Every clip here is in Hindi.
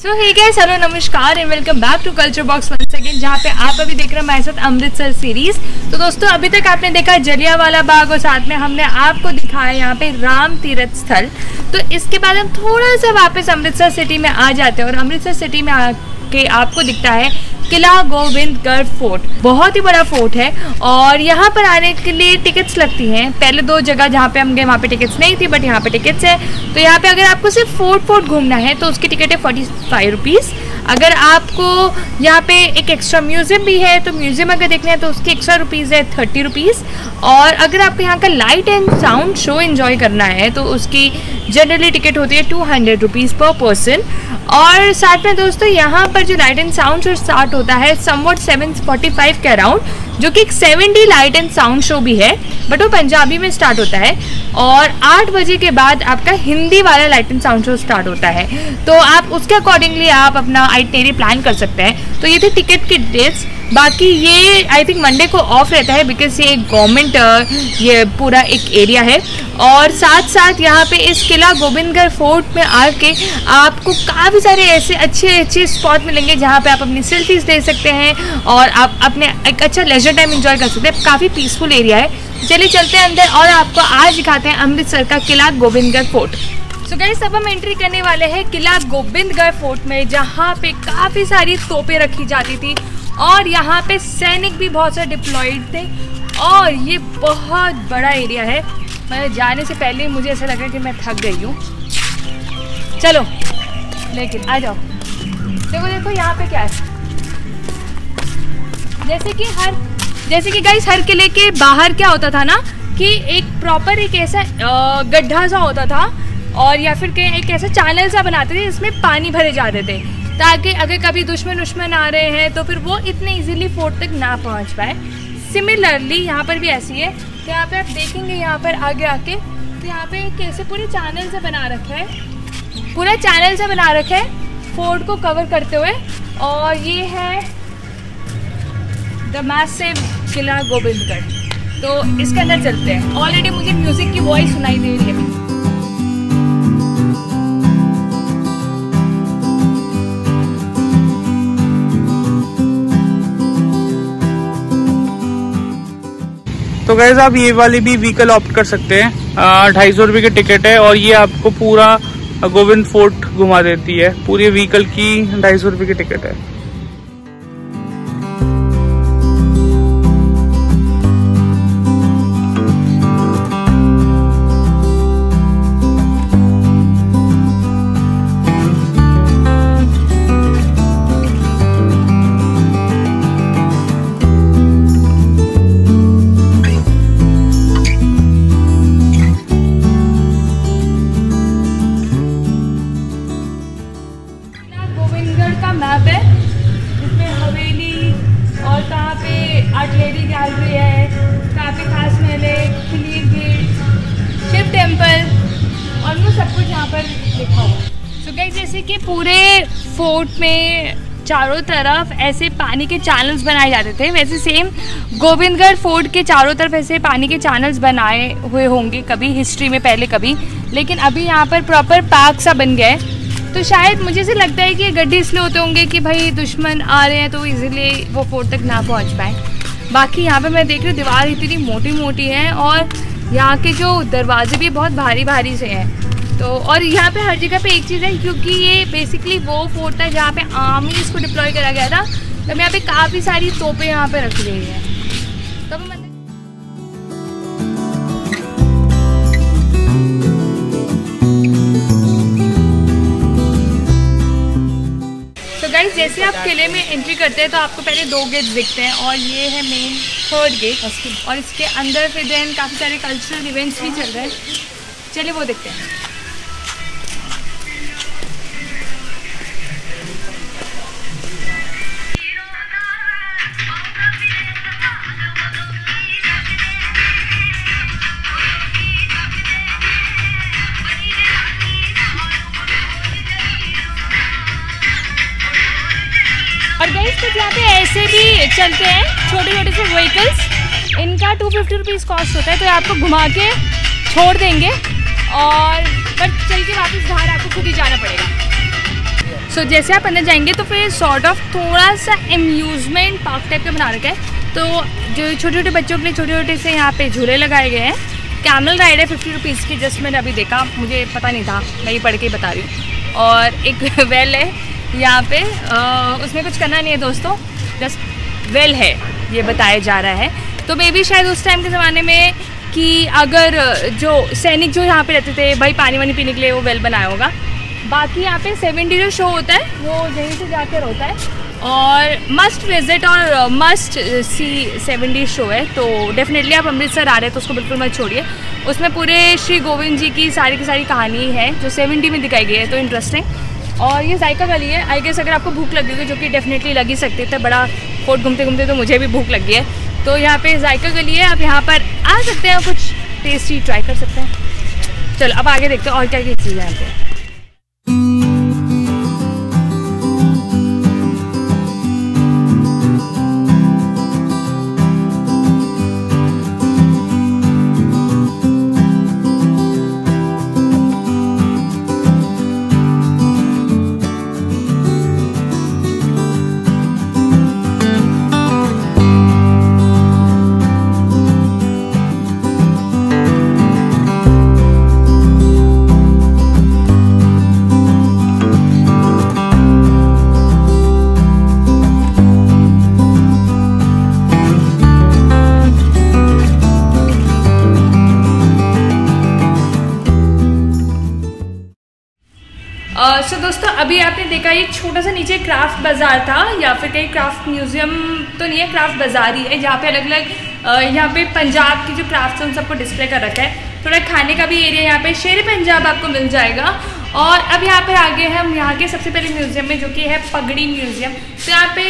सो हे गाइस, हेलो नमस्कार and welcome back to culture box once again, जहाँ पे आप अभी देख रहे हैं हमारे साथ अमृतसर सीरीज। तो दोस्तों, अभी तक आपने देखा जलियांवाला बाग और साथ में हमने आपको दिखाया यहाँ पे राम तीर्थ स्थल। तो इसके बाद हम थोड़ा सा वापस अमृतसर सिटी में आ जाते हैं और अमृतसर सिटी में आके आपको दिखता है किला गोबिंदगढ़ फोर्ट। बहुत ही बड़ा फोर्ट है और यहाँ पर आने के लिए टिकट्स लगती हैं। पहले दो जगह जहाँ पे हम गए वहाँ पे टिकट्स नहीं थी, बट यहाँ पे टिकट्स है। तो यहाँ पे अगर आपको सिर्फ फोर्ट घूमना है तो उसकी टिकट है 45 रुपीज़। अगर आपको यहाँ पे एक एक्स्ट्रा म्यूजियम भी है तो म्यूजियम अगर देखना है तो उसकी एक्स्ट्रा रुपीज़ है 30 रुपीज़। और अगर आपको यहाँ का light and sound show enjoy करना है तो उसकी जनरली टिकट होती है 200 रुपीज़ पर पर्सन। और साथ में दोस्तों, यहाँ पर जो light and sound show start होता है समवट 7:45 के अराउंड, जो कि एक 7D light and sound show भी है, बट वो पंजाबी में स्टार्ट होता है। और 8 बजे के बाद आपका हिंदी वाला light and sound show start होता है। तो आप उसके अकॉर्डिंगली आप अपना आइटिनरी प्लान कर सकते हैं। तो ये थे टिकट की डिटेल्स। बाकी ये आई थिंक मंडे को ऑफ रहता है बिकॉज ये गवर्नमेंट ये पूरा एक एरिया है। और साथ साथ यहाँ पे इस किला गोबिंदगढ़ फोर्ट में आके आपको काफ़ी सारे ऐसे अच्छे स्पॉट मिलेंगे जहाँ पे आप अपनी सेल्फीज ले सकते हैं और आप अपने एक अच्छा लेजर टाइम एंजॉय कर सकते हैं। काफ़ी पीसफुल एरिया है। चलिए चलते हैं अंदर और आपको आज दिखाते हैं अमृतसर का किला गोबिंदगढ़ फोर्ट। सो गाइस, अब हम एंट्री करने वाले हैं किला गोबिंदगढ़ फोर्ट में, जहाँ पे काफ़ी सारी तोपें रखी जाती थी और यहाँ पे सैनिक भी बहुत सारे डिप्लॉयड थे। और ये बहुत बड़ा एरिया है। मैं जाने से पहले मुझे ऐसा लग रहा है कि मैं थक गई हूँ। चलो लेकिन आ जाओ। देखो यहाँ पे क्या है। जैसे कि गाइस, हर किले के बाहर क्या होता था ना कि एक प्रॉपर एक ऐसा गड्ढा सा होता था और या फिर एक ऐसा चैनल सा बनाते थे जिसमें पानी भरे जाते थे, ताकि अगर कभी दुश्मन आ रहे हैं तो फिर वो इतने इजीली फोर्ट तक ना पहुंच पाए। सिमिलरली यहाँ पर भी ऐसी है। तो यहाँ पे आप देखेंगे, यहाँ पर आगे आके तो यहाँ पे कैसे पूरे चैनल से बना रखा है, फोर्ट को कवर करते हुए। और ये है द मैसिव किला गोबिंदगढ़। तो इसके अंदर चलते हैं। ऑलरेडी मुझे म्यूजिक की वॉइस सुनाई दे रही है। तो गाइस, आप ये वाली भी व्हीकल ऑप्ट कर सकते हैं। 250 रुपये की टिकट है और ये आपको पूरा गोविंद फोर्ट घुमा देती है। पूरी व्हीकल की 250 रुपये की टिकट है। मैप है जिसमें हवेली और कहाँ पे आर्टिलरी गैलरी है, कहाँ पे खास महल है, खिलीर गेट, शिव टेम्पल और वो सब कुछ यहाँ पर लिखा हुआ है। तो गाइस, जैसे कि पूरे फोर्ट में चारों तरफ ऐसे पानी के चैनल्स बनाए जाते थे, वैसे सेम गोबिंदगढ़ फोर्ट के चारों तरफ ऐसे पानी के चैनल्स बनाए हुए होंगे कभी हिस्ट्री में पहले कभी, लेकिन अभी यहाँ पर प्रॉपर पार्क सा बन गया है। तो शायद मुझे ऐसे लगता है कि ये गड्ढे इसलिए होते होंगे कि भाई दुश्मन आ रहे हैं तो इजीली वो फोर्ट तक ना पहुंच पाए। बाकी यहाँ पे मैं देख रही हूँ दीवार इतनी मोटी है और यहाँ के जो दरवाजे भी बहुत भारी से हैं। तो और यहाँ पे हर जगह पे एक चीज़ है, क्योंकि ये बेसिकली वो फोर्ट है जहाँ पे आर्मी इसको डिप्लॉय करा गया था, तो यहाँ पे काफ़ी सारी तोपें यहाँ पे रखी गई है। तो गाइस, जैसे आप किले में एंट्री करते हैं तो आपको पहले 2 गेट दिखते हैं और ये है मेन 3rd गेट और इसके अंदर फिर देन काफ़ी सारे कल्चरल इवेंट्स भी चल रहे हैं। चलिए वो देखते हैं। और गाइस, कुछ यहाँ पे ऐसे भी चलते हैं छोटे से व्हीकल्स, इनका 250 रुपीज़ कॉस्ट होता है। तो आपको घुमा के छोड़ देंगे और बट चल के वापस बाहर आपको खुद ही जाना पड़ेगा। सो जैसे आप अंदर जाएंगे तो फिर सॉर्ट ऑफ थोड़ा सा एम्यूजमेंट पार्क टाइप का बना रखा है। तो जो छोटे छोटे बच्चों के लिए छोटे छोटे से यहाँ पे झूले लगाए गए हैं। कैमल राइड है 50 रुपीज़ की, जस्ट मैंने अभी देखा, मुझे पता नहीं था, मैं ये पढ़ के ही बता रही हूँ। और एक वेल है यहाँ पे, उसमें कुछ करना नहीं है दोस्तों, जस्ट वेल है ये बताया जा रहा है। तो मे बी शायद उस टाइम के ज़माने में कि अगर जो सैनिक जो यहाँ पे रहते थे भाई पानी वानी पीने के लिए वो वेल बनाया होगा। बाकी यहाँ पे 70 जो शो होता है वो यहीं से जाकर होता है और मस्ट विजिट और मस्ट सी 70 शो है। तो डेफिनेटली आप अमृतसर आ रहे हैं तो उसको बिल्कुल मत छोड़िए। उसमें पूरे श्री गोविंद जी की सारी कहानी है जो 70 में दिखाई गई है, तो इंटरेस्टिंग। और ये जायका गली है, आई गेस अगर आपको भूख लगी होगी, जो कि डेफिनेटली लगी सकती है, बड़ा फोर्ट घूमते घूमते तो मुझे भी भूख लगी है। तो यहाँ पे जायका गली है, आप यहाँ पर आ सकते हैं, कुछ टेस्टी ट्राई कर सकते हैं। चलो अब आगे देखते हैं और क्या क्या चीज़ है यहाँ पे। सो दोस्तों अभी आपने देखा ये छोटा सा नीचे क्राफ्ट बाज़ार था या फिर कहीं क्राफ्ट म्यूजियम तो नहीं है, क्राफ्ट बाज़ार ही है, जहाँ पे अलग अलग यहाँ पे पंजाब की जो क्राफ्ट्स हैं उन सबको डिस्प्ले कर रखा है। थोड़ा खाने का भी एरिया यहाँ पे शेर पंजाब आपको मिल जाएगा। और अब यहाँ पे आगे हम यहाँ के सबसे पहले म्यूजियम में, जो कि है पगड़ी म्यूजियम। तो यहाँ पे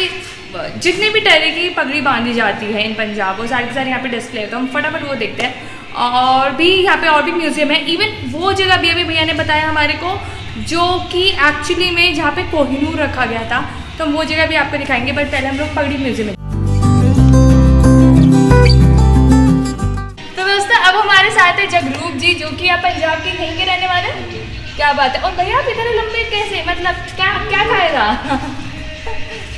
जितने भी तरह की पगड़ी बांधी जाती है इन पंजाब, वो सारी की सारी यहाँ पे डिस्प्ले है, तो हम फटाफट वो देखते हैं। और भी यहाँ पे और भी म्यूजियम है, इवन वो जगह भी अभी भैया ने बताया हमारे को जो कि एक्चुअली में जहाँ पे कोहिनूर रखा गया था, तो वो जगह भी आपको दिखाएंगे। बट पहले हम लोग पगड़ी म्यूजियम में। तो दोस्तों अब हमारे साथ है जगरूप जी, जो कि आप पंजाब के कहीं के रहने वाले हैं। क्या बात है। और भैया आप इतने लंबे कैसे, मतलब क्या क्या खाएगा?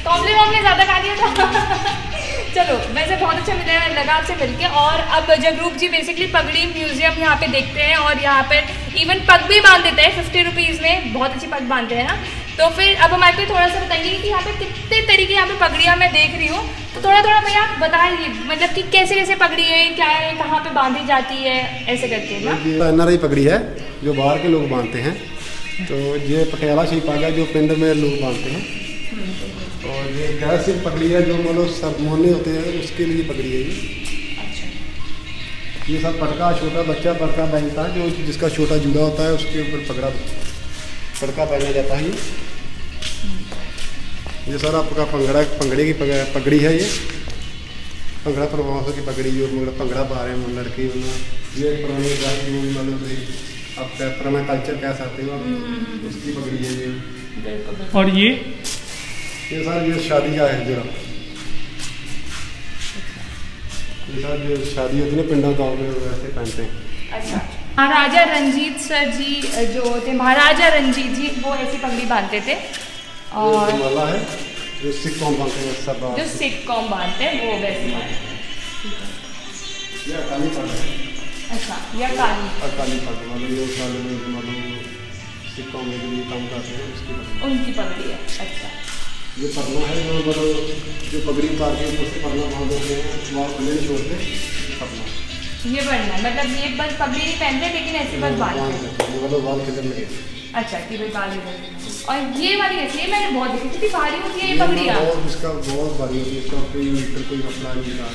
कॉम्बले वॉम्बले ज़्यादा खा लिया था? चलो वैसे बहुत अच्छा लगा आपसे मिलके। और अब जगरूप जी बेसिकली पगड़ी म्यूजियम यहाँ पे देखते हैं और यहाँ पर इवन पग भी बांध देते हैं 50 रुपीज़ में, बहुत अच्छी पग बांधते हैं ना। तो फिर अब हमारे को थोड़ा सा बताइए कि यहाँ पे कितने तरीके यहाँ पे पगड़ियाँ मैं देख रही हूँ, तो थोड़ा थोड़ा भैया बताइए, मतलब कि कैसे कैसे पगड़ी है, क्या है, कहाँ पे बांधी जाती है, ऐसे करके ना। NRI पगड़ी है जो बाहर के लोग बांधते हैं, तो ये पटियाला शी पग है जो पिंड में लोग बांधते हैं। और ये गैस पगड़ी है जो मतलब सरमोनी होते हैं उसके लिए पगड़ी है ये। अच्छा। ये सब पटका, छोटा बच्चा पटका पहनता है, जो जिसका छोटा जूड़ा होता है उसके ऊपर पटका पहना जाता है। ये सारा आपका पंगड़े की पगड़ी है। ये पंगड़ा प्रवासों की पगड़ी जो मतलब पंगड़ा पा रहे हैं लड़की, ये पुराने मतलब आप पुराना कल्चर कह सकते हो, उसकी पगड़ी है ये। और ये सर ये शादी का है जरा, ये सर जो शादी होती है ना पिंडा गाँव में वैसे पहनते हैं। अच्छा। महाराजा रंजीत सर जी जो थे, महाराजा रंजीत जी, वो ऐसी पगड़ी बांधते थे। और वाला है जो सिख कौम बांधते हैं, सब जो सिख कौम बांधते हैं वो वैसे बांधते हैं। ये काली पग है। अच्छा, या काली पग मतलब ये साल में मतलब सिख कौम में जो काम करते हैं उसकी उनकी पगड़ी है। अच्छा। ये परना है जो मतलब जो पगड़ी उतार के ऊपर से परना बांध देते हैं, वहाँ खुले नहीं छोड़ते परना। ये पढ़ना मतलब ये बस पगड़ी नहीं पहनते लेकिन ऐसे बस बांधते हैं, मतलब बाल किधर लगे। अच्छा कि भाई बाल इधर। और ये वाली कैसी है, मैंने बहुत देखी, कितनी भारी होती है ये पगड़ियाँ। इसका बहुत भारी होती है, इसका कोई मसला नहीं था।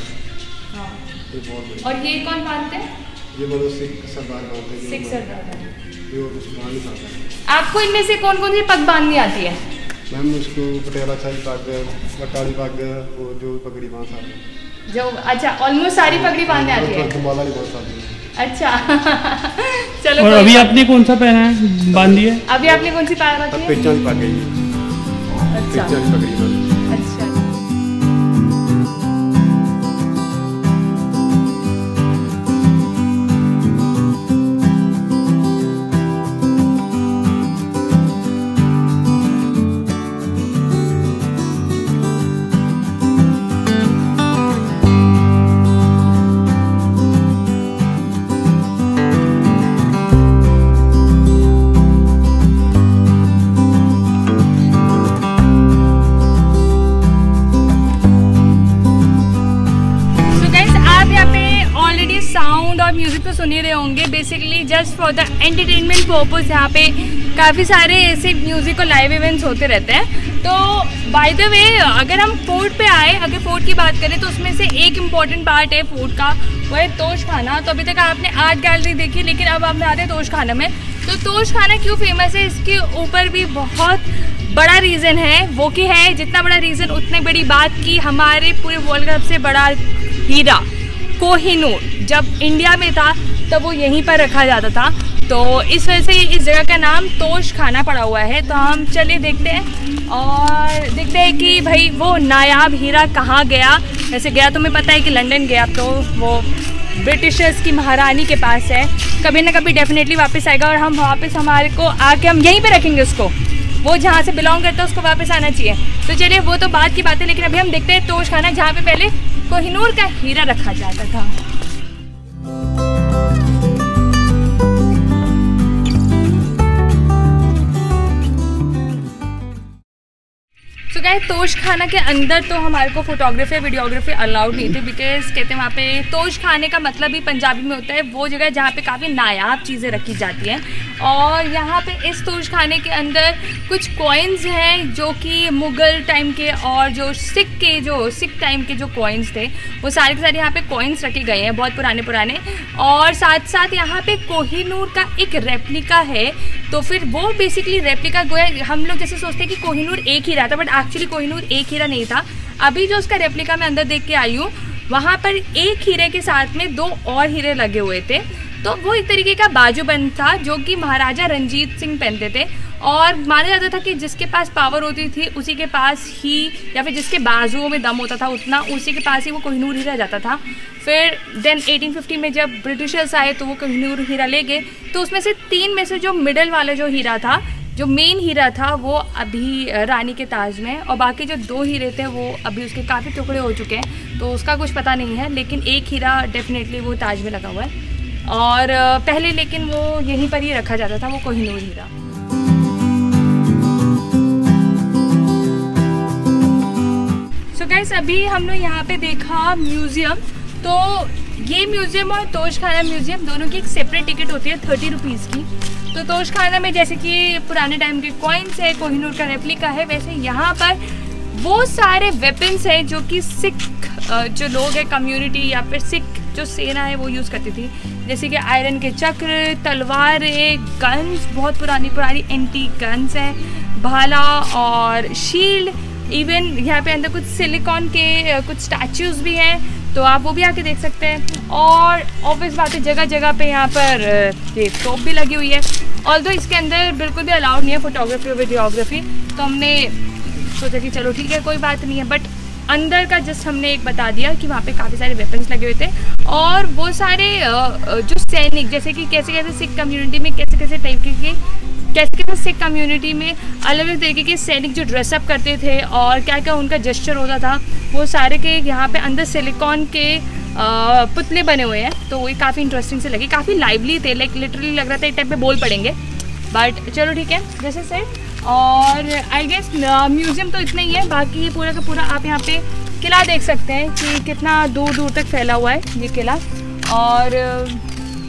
ये बहुत। और ये कौन बांधते हैं? ये मतलब सिख सरदार बांधते हैं। सिख सरदार। ये और कुछ बांध नहीं पाता। आपको इनमें से कौन कौन सी पग बांधनी आती है? मैम उसको पटियाला शाही पग, बटाली पग, वो जो पगड़ी बांध सकते हैं जो। अच्छा, ऑलमोस्ट सारी पगड़ी बांधने आती है। अच्छा। चलो। और अभी आपने कौन सा पहना है, बांधी है? अभी आपने कौन सी पहना रखी है? पहचान पग है। अच्छा। पगड़ी। अच्छा। सुन ही रहे होंगे। Basically just for the entertainment purpose यहाँ पे काफ़ी सारे ऐसे म्यूज़िक और लाइव इवेंट्स होते रहते हैं। तो बाय द वे अगर हम फोर्ट पे आए, अगर फोर्ट की बात करें तो उसमें से एक इम्पॉर्टेंट पार्ट है फोर्ट का, वो है तोश खाना। तो अभी तक आपने आर्ट गैलरी देखी, लेकिन अब हम आते हैं तोश खाना में। तो तोश खाना क्यों फेमस है, इसके ऊपर भी बहुत बड़ा रीज़न है। वो की है, जितना बड़ा रीज़न उतनी बड़ी बात की हमारे पूरे वर्ल्ड का सबसे बड़ा हीरा कोहिनूर जब इंडिया में था तब वो यहीं पर रखा जाता था। तो इस वजह से इस जगह का नाम तोश खाना पड़ा हुआ है। तो हम चलिए देखते हैं और देखते हैं कि भाई वो नायाब हीरा कहाँ गया। वैसे गया तो हमें पता है कि लंदन गया, तो वो ब्रिटिशर्स की महारानी के पास है, कभी ना कभी डेफिनेटली वापस आएगा और हम वापस हमारे को आके हम यहीं पे रखेंगे उसको। वो जहाँ से बिलोंग करता है उसको वापस आना चाहिए। तो चलिए वो तो बात की बात है, लेकिन अभी हम देखते हैं तोश खाना जहाँ पे पहले कोहिनूर का हीरा रखा जाता था। तो गाइस तोश खाना के अंदर तो हमारे को फोटोग्राफी वीडियोग्राफी अलाउड नहीं थी, बिकॉज कहते हैं वहाँ पे तोश खाने का मतलब ही पंजाबी में होता है वो जगह जहाँ पे काफ़ी नायाब चीज़ें रखी जाती हैं। और यहाँ पे इस तोश खाने के अंदर कुछ कॉइन्स हैं जो कि मुग़ल टाइम के और जो सिख टाइम के जो कॉइन्स थे वो सारे के सारे यहाँ पे कॉइन्स रखे गए हैं, बहुत पुराने। और साथ साथ यहाँ पे कोहिनूर का एक रेप्लिका है। तो फिर वो बेसिकली रेप्लिका गोया हम लोग जैसे सोचते हैं कि कोहिनूर एक ही रहा था, बट एक्चुअली कोहिनूर एक हीरा नहीं था। अभी जो उसका रेप्लिका मैं अंदर देख के आई हूँ, वहाँ पर एक हीरे के साथ में 2 और हीरे लगे हुए थे। तो वो एक तरीके का बाजूबंद था जो कि महाराजा रंजीत सिंह पहनते थे। और माना जाता था कि जिसके पास पावर होती थी उसी के पास ही, या फिर जिसके बाजुओं में दम होता था उतना, उसी के पास ही वो कोहिनूर हीरा जाता था। फिर देन 1850 में जब ब्रिटिशर्स आए तो वो कोहिनूर हीरा ले गए। तो उसमें से 3 में से जो मिडल वाला जो हीरा था, जो मेन हीरा था, वो अभी रानी के ताज में, और बाकी जो 2 हीरे थे वो अभी उसके काफ़ी टुकड़े हो चुके हैं, तो उसका कुछ पता नहीं है। लेकिन एक हीरा डेफिनेटली वो ताज में लगा हुआ है। और पहले लेकिन वो यहीं पर ही रखा जाता था, वो कोहिनूर हीरा। सो गाइस अभी हमने यहाँ पे देखा म्यूज़ियम। तो ये म्यूज़ियम और तोश खाना म्यूज़ियम दोनों की एक सेपरेट टिकट होती है 30 रुपीज़ की। तो तोश खाना में जैसे कि पुराने टाइम के कॉइन्स है, कोहिनूर का रेप्लिका है, वैसे यहाँ पर वो सारे वेपन्स हैं जो कि सिख जो लोग हैं कम्युनिटी या फिर सिख जो सेना है वो यूज़ करती थी। जैसे कि आयरन के चक्र, तलवारें, गन्स, बहुत पुरानी एंटीक गन्स हैं, भाला और शील्ड। इवन यहाँ पे अंदर कुछ सिलिकॉन के कुछ स्टैचूज़ भी हैं, तो आप वो भी आके देख सकते हैं। और ऑब्वियस बात है जगह जगह पे यहाँ पर ये तोप भी लगी हुई है। ऑल्दो इसके अंदर बिल्कुल भी अलाउड नहीं है फोटोग्राफी और वीडियोग्राफी, तो हमने सोचा कि चलो ठीक है कोई बात नहीं है। बट अंदर का जस्ट हमने एक बता दिया कि वहाँ पे काफ़ी सारे वेपन्स लगे हुए थे। और वो सारे जो सैनिक, जैसे कि कैसे सिख कम्युनिटी में कैसे तरीके के सिख कम्युनिटी में अलग अलग तरीके के सैनिक जो ड्रेसअप करते थे और क्या क्या उनका जेस्चर होता था, वो सारे के यहाँ पे अंदर सिलिकॉन के पुतले बने हुए हैं। तो वो काफ़ी इंटरेस्टिंग से लगे, काफ़ी लाइवली थे, लाइक लिटरली लग रहा था एक टाइम पे बोल पड़ेंगे। बट चलो ठीक है जैसे सेट। और आई गेस म्यूज़ियम तो इतना ही है, बाकी पूरा का पूरा आप यहाँ पे किला देख सकते हैं कि कितना दूर दूर तक फैला हुआ है ये किला, और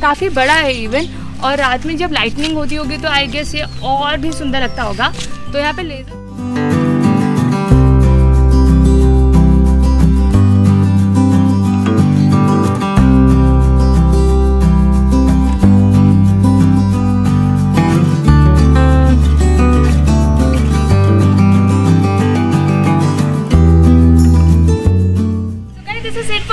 काफ़ी बड़ा है इवन। और रात में जब लाइटनिंग होती होगी तो आई गेस ये और भी सुंदर लगता होगा। तो यहाँ पे लेज़र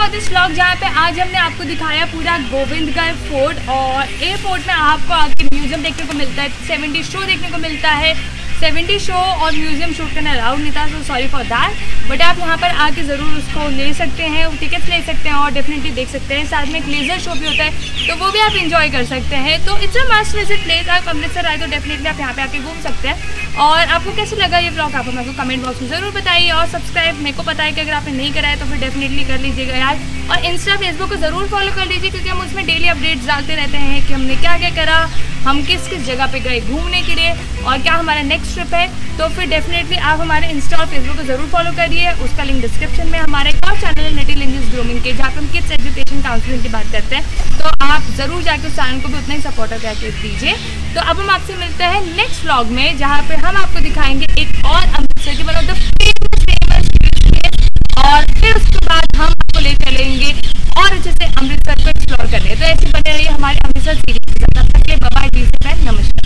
दिस व्लॉग, जहाँ पे आज हमने आपको दिखाया पूरा गोविंदगढ़ फोर्ट। और एयरपोर्ट में आपको आके म्यूजियम देखने को मिलता है, 70 शो देखने को मिलता है। 70 शो और म्यूजियम शूट करना अलाउड नहीं था, so sorry for that. But आप यहाँ पर आके ज़रूर उसको ले सकते हैं, टिकट्स ले सकते हैं और डेफिनेटली देख सकते हैं। साथ में एक लेज़र शो भी होता है, तो वो भी आप इंजॉय कर सकते हैं। तो it's a must visit place. आप अमृतसर आए तो डेफिनेटली आप यहाँ पे आके घूम सकते हैं। और आपको कैसे लगा ये व्लॉग, आप मेरे को कमेंट बॉक्स में ज़रूर बताइए। और सब्सक्राइब मेरे को पता है कि अगर आपने नहीं करा है तो फिर डेफिनेटली कर लीजिएगा यार। और इंस्टा फेसबुक को ज़रूर फॉलो कर लीजिए, क्योंकि हम उसमें डेली अपडेट्स डालते रहते हैं कि हमने क्या क्या करा, हम किस किस जगह पे गए घूमने के लिए और क्या हमारा नेक्स्ट ट्रिप है, तो फिर डेफिनेटली आप हमारे इंस्टा और फेसबुक को जरूर फॉलो करिए। उसका लिंक डिस्क्रिप्शन में, हमारा एक और चैनल है लिटिल एंजल्स ग्रूमिंग के, जहाँ पे हम किड्स एजुकेशन काउंसलिंग की बात करते हैं, तो आप जरूर जाके उस चैनल को भी उतना ही सपोर्ट करके दीजिए। तो अब हम आपसे मिलते हैं नेक्स्ट व्लॉग में, जहाँ पे हम आपको दिखाएंगे एक और अमृतसर की वन ऑफ द फेमस और फिर उसके बाद हम आपको ले चलेंगे और अच्छे से अमृतसर को एक्सप्लोर करने। तो ऐसे बने रहिए हमारे अमृतसर सीरीज के साथ। तब तक के लिए बाय बाय, नमस्कार।